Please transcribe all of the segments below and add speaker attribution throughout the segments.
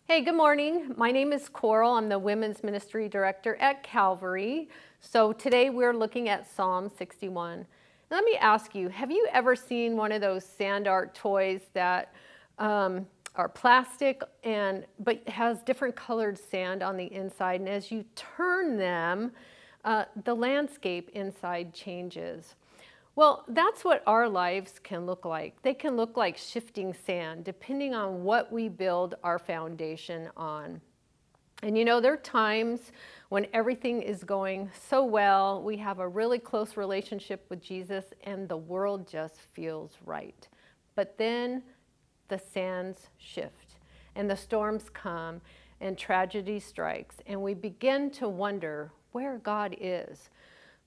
Speaker 1: Hey, good morning. My name is Coral. I'm the Women's Ministry Director at Calvary. So today we're looking at Psalm 61. Let me ask you, have you ever seen one of those sand art toys that are plastic but has different colored sand on the inside? And as you turn them, the landscape inside changes. Well, that's what our lives can look like. They can look like shifting sand, depending on what we build our foundation on. And there are times when everything is going so well, we have a really close relationship with Jesus, and the world just feels right. But then the sands shift, and the storms come, and tragedy strikes, and we begin to wonder where God is.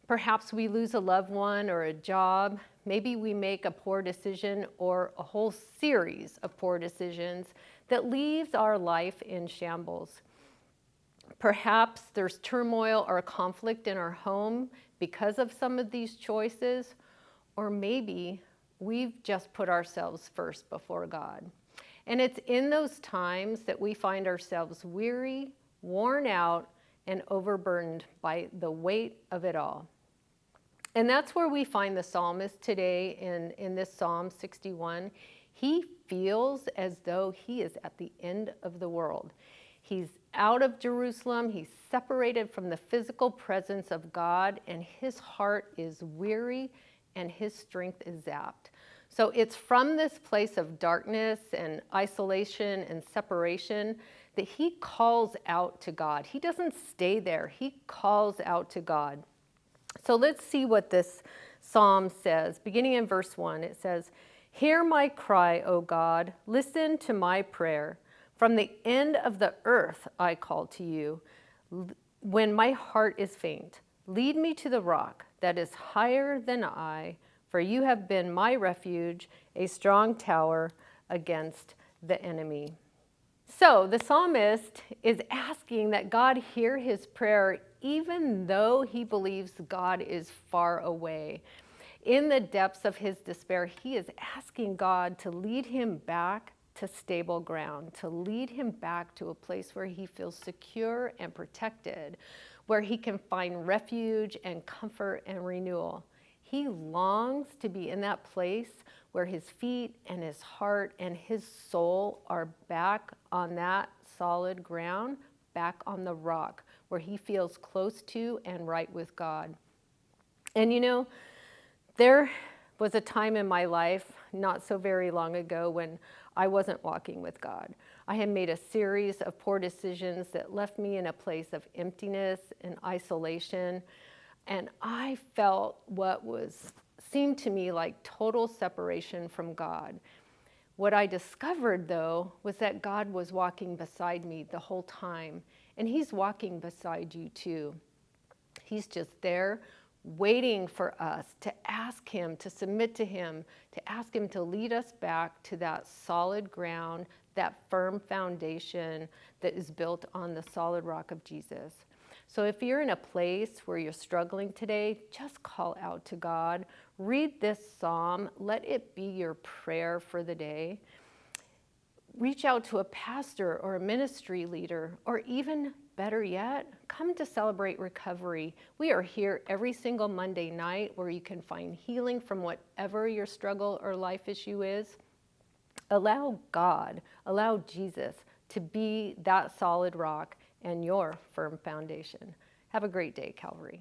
Speaker 1: Perhaps we lose a loved one or a job. Maybe we make a poor decision or a whole series of poor decisions that leaves our life in shambles. Perhaps there's turmoil or conflict in our home because of some of these choices, or maybe we've just put ourselves first before God. And it's in those times that we find ourselves weary, worn out, and overburdened by the weight of it all. And that's where we find the psalmist today in this Psalm 61. He feels as though he is at the end of the world. He's out of Jerusalem. He's separated from the physical presence of God, and his heart is weary and his strength is zapped. So it's from this place of darkness and isolation and separation that he calls out to God. He doesn't stay there. He calls out to God. So let's see what this psalm says. Beginning in verse 1, it says, "Hear my cry, O God, listen to my prayer. From the end of the earth I call to you. When my heart is faint, lead me to the rock that is higher than I, for you have been my refuge, a strong tower against the enemy." So the psalmist is asking that God hear his prayer even though he believes God is far away. In the depths of his despair, he is asking God to lead him back to stable ground, to lead him back to a place where he feels secure and protected, where he can find refuge and comfort and renewal. He longs to be in that place where his feet and his heart and his soul are back on that solid ground, back on the rock, where he feels close to and right with God. And there was a time in my life, not so very long ago, when I wasn't walking with God. I had made a series of poor decisions that left me in a place of emptiness and isolation. And I felt what seemed to me like total separation from God. What I discovered, though, was that God was walking beside me the whole time, and he's walking beside you too. He's just there waiting for us to ask him, to submit to him, to ask him to lead us back to that solid ground, that firm foundation that is built on the solid rock of Jesus. So if you're in a place where you're struggling today, just call out to God. Read this psalm. Let it be your prayer for the day. Reach out to a pastor or a ministry leader, or even better yet, come to Celebrate Recovery. We are here every single Monday night where you can find healing from whatever your struggle or life issue is. Allow God, allow Jesus to be that solid rock and your firm foundation. Have a great day, Calvary.